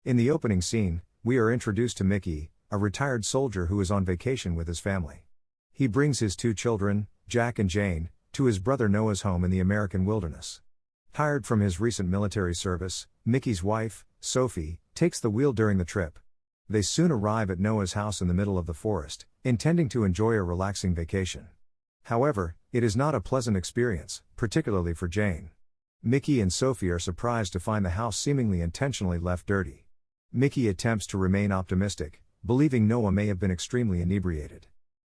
In the opening scene, we are introduced to Mickey, a retired soldier who is on vacation with his family. He brings his two children, Jack and Jane, to his brother Noah's home in the American wilderness. Tired from his recent military service, Mickey's wife, Sophie, takes the wheel during the trip. They soon arrive at Noah's house in the middle of the forest, intending to enjoy a relaxing vacation. However, it is not a pleasant experience, particularly for Jane. Mickey and Sophie are surprised to find the house seemingly intentionally left dirty. Mickey attempts to remain optimistic, believing Noah may have been extremely inebriated.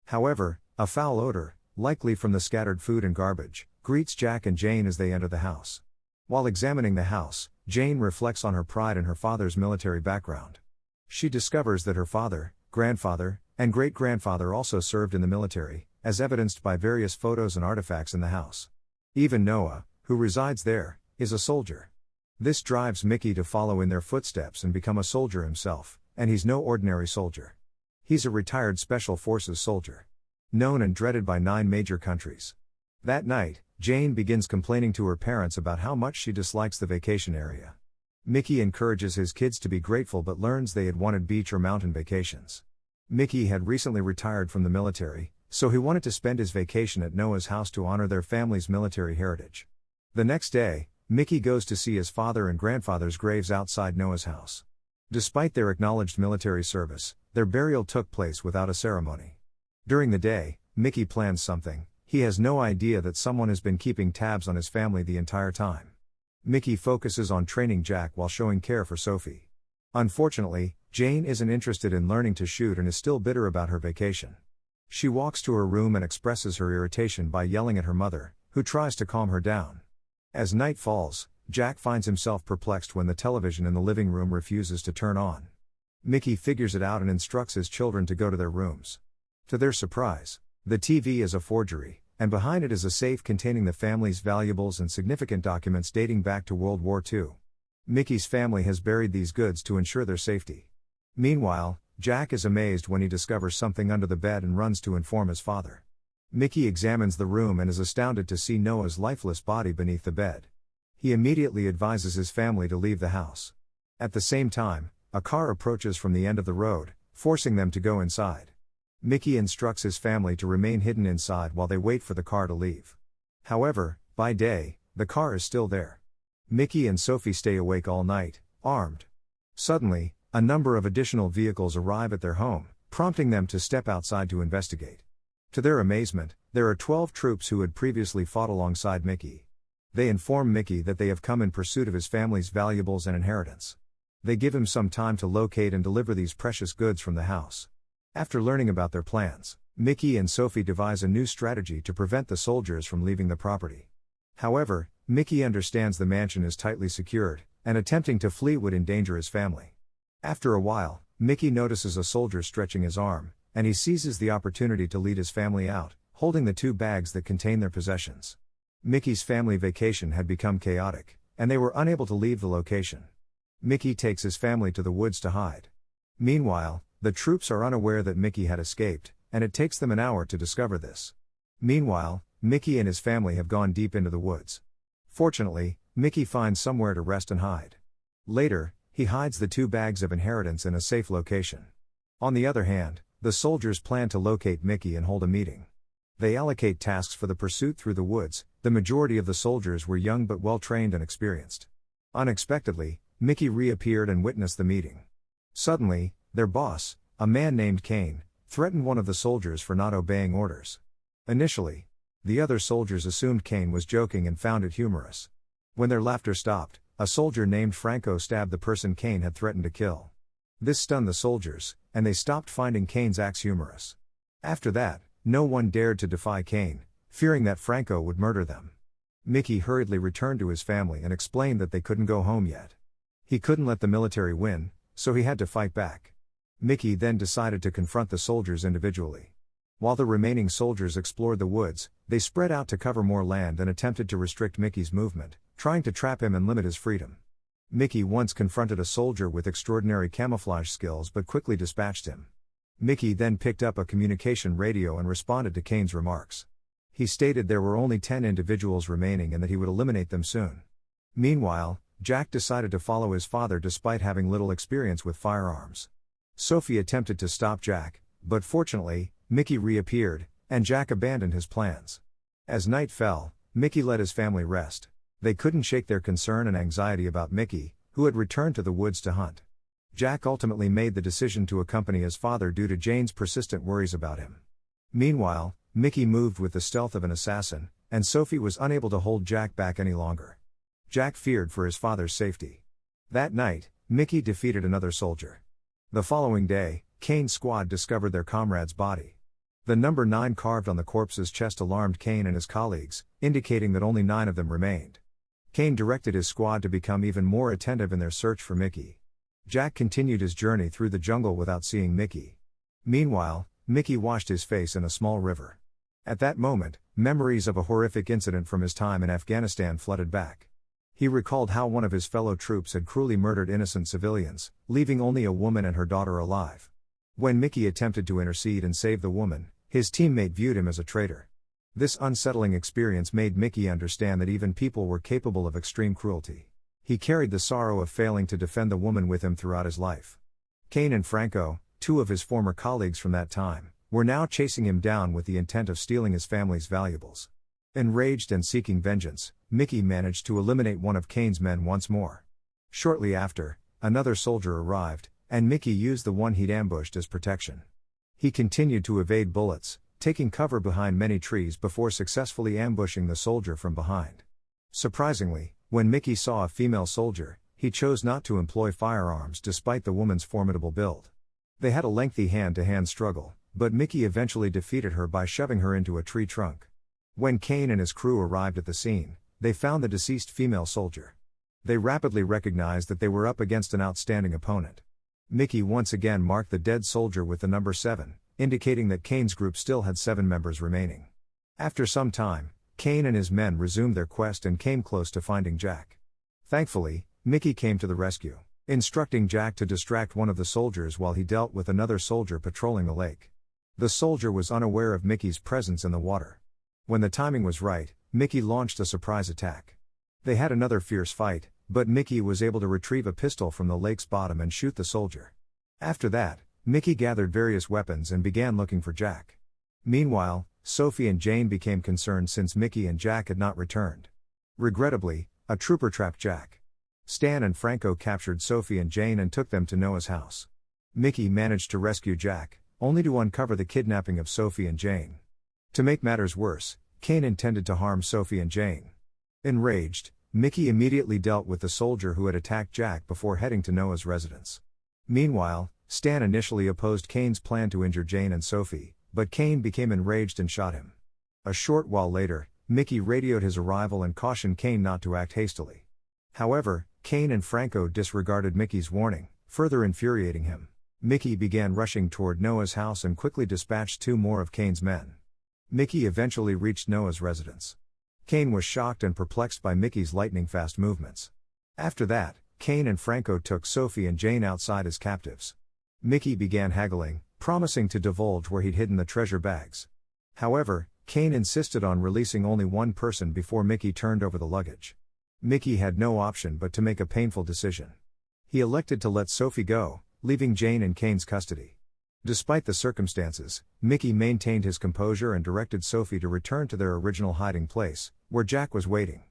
However, a foul odor, likely from the scattered food and garbage, greets Jack and Jane as they enter the house. While examining the house, Jane reflects on her pride in her father's military background. She discovers that her father, grandfather, and great-grandfather also served in the military, as evidenced by various photos and artifacts in the house. Even Noah, who resides there, is a soldier. This drives Mickey to follow in their footsteps and become a soldier himself, and he's no ordinary soldier. He's a retired Special Forces soldier. Known and dreaded by 9 major countries. That night, Jane begins complaining to her parents about how much she dislikes the vacation area. Mickey encourages his kids to be grateful but learns they had wanted beach or mountain vacations. Mickey had recently retired from the military, so he wanted to spend his vacation at Noah's house to honor their family's military heritage. The next day, Mickey goes to see his father and grandfather's graves outside Noah's house. Despite their acknowledged military service, their burial took place without a ceremony. During the day, Mickey plans something. He has no idea that someone has been keeping tabs on his family the entire time. Mickey focuses on training Jack while showing care for Sophie. Unfortunately, Jane isn't interested in learning to shoot and is still bitter about her vacation. She walks to her room and expresses her irritation by yelling at her mother, who tries to calm her down. As night falls, Jack finds himself perplexed when the television in the living room refuses to turn on. Mickey figures it out and instructs his children to go to their rooms. To their surprise, the TV is a forgery, and behind it is a safe containing the family's valuables and significant documents dating back to World War II. Mickey's family has buried these goods to ensure their safety. Meanwhile, Jack is amazed when he discovers something under the bed and runs to inform his father. Mickey examines the room and is astounded to see Noah's lifeless body beneath the bed. He immediately advises his family to leave the house. At the same time, a car approaches from the end of the road, forcing them to go inside. Mickey instructs his family to remain hidden inside while they wait for the car to leave. However, by day, the car is still there. Mickey and Sophie stay awake all night, armed. Suddenly, a number of additional vehicles arrive at their home, prompting them to step outside to investigate. To their amazement, there are 12 troops who had previously fought alongside Mickey. They inform Mickey that they have come in pursuit of his family's valuables and inheritance. They give him some time to locate and deliver these precious goods from the house. After learning about their plans, Mickey and Sophie devise a new strategy to prevent the soldiers from leaving the property. However, Mickey understands the mansion is tightly secured, and attempting to flee would endanger his family. After a while, Mickey notices a soldier stretching his arm, and he seizes the opportunity to lead his family out, holding the 2 bags that contain their possessions. Mickey's family vacation had become chaotic, and they were unable to leave the location. Mickey takes his family to the woods to hide. Meanwhile, the troops are unaware that Mickey had escaped, and it takes them an hour to discover this. Meanwhile, Mickey and his family have gone deep into the woods. Fortunately, Mickey finds somewhere to rest and hide. Later, he hides the 2 bags of inheritance in a safe location. On the other hand, the soldiers plan to locate Mickey and hold a meeting. They allocate tasks for the pursuit through the woods. The majority of the soldiers were young but well trained and experienced. Unexpectedly, Mickey reappeared and witnessed the meeting. Suddenly, their boss, a man named Kane, threatened one of the soldiers for not obeying orders. Initially, the other soldiers assumed Kane was joking and found it humorous. When their laughter stopped, a soldier named Franco stabbed the person Kane had threatened to kill. This stunned the soldiers, and they stopped finding Kane's acts humorous. After that, no one dared to defy Kane, fearing that Franco would murder them. Mickey hurriedly returned to his family and explained that they couldn't go home yet. He couldn't let the military win, so he had to fight back. Mickey then decided to confront the soldiers individually. While the remaining soldiers explored the woods, they spread out to cover more land and attempted to restrict Mickey's movement, trying to trap him and limit his freedom. Mickey once confronted a soldier with extraordinary camouflage skills but quickly dispatched him. Mickey then picked up a communication radio and responded to Kane's remarks. He stated there were only 10 individuals remaining and that he would eliminate them soon. Meanwhile, Jack decided to follow his father despite having little experience with firearms. Sophie attempted to stop Jack, but fortunately, Mickey reappeared, and Jack abandoned his plans. As night fell, Mickey let his family rest. They couldn't shake their concern and anxiety about Mickey, who had returned to the woods to hunt. Jack ultimately made the decision to accompany his father due to Jane's persistent worries about him. Meanwhile, Mickey moved with the stealth of an assassin, and Sophie was unable to hold Jack back any longer. Jack feared for his father's safety. That night, Mickey defeated another soldier. The following day, Kane's squad discovered their comrade's body. The number 9 carved on the corpse's chest alarmed Kane and his colleagues, indicating that only 9 of them remained. Kane directed his squad to become even more attentive in their search for Mickey. Jack continued his journey through the jungle without seeing Mickey. Meanwhile, Mickey washed his face in a small river. At that moment, memories of a horrific incident from his time in Afghanistan flooded back. He recalled how one of his fellow troops had cruelly murdered innocent civilians, leaving only a woman and her daughter alive. When Mickey attempted to intercede and save the woman, his teammate viewed him as a traitor. This unsettling experience made Mickey understand that even people were capable of extreme cruelty. He carried the sorrow of failing to defend the woman with him throughout his life. Kane and Franco, 2 of his former colleagues from that time, were now chasing him down with the intent of stealing his family's valuables. Enraged and seeking vengeance, Mickey managed to eliminate one of Kane's men once more. Shortly after, another soldier arrived, and Mickey used the one he'd ambushed as protection. He continued to evade bullets, taking cover behind many trees before successfully ambushing the soldier from behind. Surprisingly, when Mickey saw a female soldier, he chose not to employ firearms despite the woman's formidable build. They had a lengthy hand-to-hand struggle, but Mickey eventually defeated her by shoving her into a tree trunk. When Kane and his crew arrived at the scene, they found the deceased female soldier. They rapidly recognized that they were up against an outstanding opponent. Mickey once again marked the dead soldier with the number 7, indicating that Kane's group still had 7 members remaining. After some time, Kane and his men resumed their quest and came close to finding Jack. Thankfully, Mickey came to the rescue, instructing Jack to distract one of the soldiers while he dealt with another soldier patrolling the lake. The soldier was unaware of Mickey's presence in the water. When the timing was right, Mickey launched a surprise attack. They had another fierce fight, but Mickey was able to retrieve a pistol from the lake's bottom and shoot the soldier. After that, Mickey gathered various weapons and began looking for Jack. Meanwhile, Sophie and Jane became concerned since Mickey and Jack had not returned. Regrettably, a trooper trapped Jack. Stan and Franco captured Sophie and Jane and took them to Noah's house. Mickey managed to rescue Jack, only to uncover the kidnapping of Sophie and Jane. To make matters worse, Kane intended to harm Sophie and Jane. Enraged, Mickey immediately dealt with the soldier who had attacked Jack before heading to Noah's residence. Meanwhile, Stan initially opposed Kane's plan to injure Jane and Sophie, but Kane became enraged and shot him. A short while later, Mickey radioed his arrival and cautioned Kane not to act hastily. However, Kane and Franco disregarded Mickey's warning, further infuriating him. Mickey began rushing toward Noah's house and quickly dispatched 2 more of Kane's men. Mickey eventually reached Noah's residence. Kane was shocked and perplexed by Mickey's lightning-fast movements. After that, Kane and Franco took Sophie and Jane outside as captives. Mickey began haggling, promising to divulge where he'd hidden the treasure bags. However, Kane insisted on releasing only one person before Mickey turned over the luggage. Mickey had no option but to make a painful decision. He elected to let Sophie go, leaving Jane in Kane's custody. Despite the circumstances, Mickey maintained his composure and directed Sophie to return to their original hiding place, where Jack was waiting.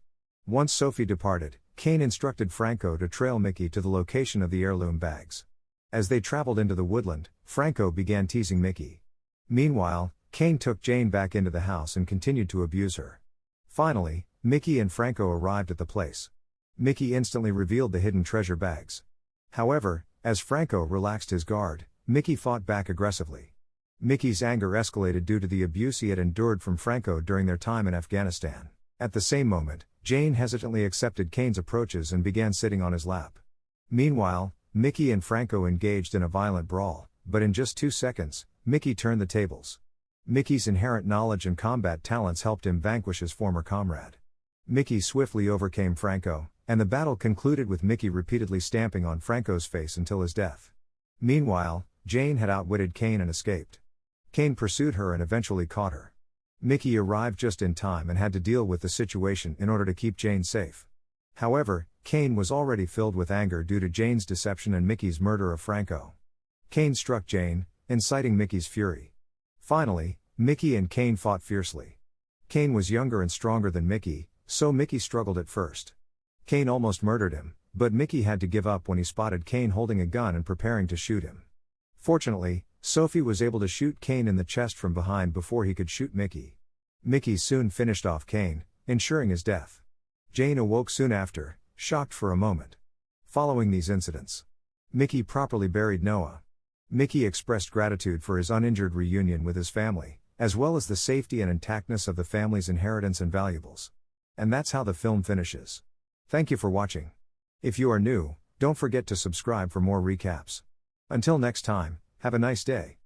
Once Sophie departed, Kane instructed Franco to trail Mickey to the location of the heirloom bags. As they traveled into the woodland, Franco began teasing Mickey. Meanwhile, Kane took Jane back into the house and continued to abuse her. Finally, Mickey and Franco arrived at the place. Mickey instantly revealed the hidden treasure bags. However, as Franco relaxed his guard, Mickey fought back aggressively. Mickey's anger escalated due to the abuse he had endured from Franco during their time in Afghanistan. At the same moment, Jane hesitantly accepted Kane's approaches and began sitting on his lap. Meanwhile, Mickey and Franco engaged in a violent brawl, but in just 2 seconds, Mickey turned the tables. Mickey's inherent knowledge and combat talents helped him vanquish his former comrade. Mickey swiftly overcame Franco, and the battle concluded with Mickey repeatedly stamping on Franco's face until his death. Meanwhile, Jane had outwitted Kane and escaped. Kane pursued her and eventually caught her. Mickey arrived just in time and had to deal with the situation in order to keep Jane safe. However, Kane was already filled with anger due to Jane's deception and Mickey's murder of Franco. Kane struck Jane, inciting Mickey's fury. Finally, Mickey and Kane fought fiercely. Kane was younger and stronger than Mickey, so Mickey struggled at first. Kane almost murdered him, but Mickey had to give up when he spotted Kane holding a gun and preparing to shoot him. Fortunately, Sophie was able to shoot Kane in the chest from behind before he could shoot Mickey. Mickey soon finished off Kane, ensuring his death. Jane awoke soon after, shocked for a moment. Following these incidents, Mickey properly buried Noah. Mickey expressed gratitude for his uninjured reunion with his family, as well as the safety and intactness of the family's inheritance and valuables. And that's how the film finishes. Thank you for watching. If you are new, don't forget to subscribe for more recaps. Until next time, have a nice day.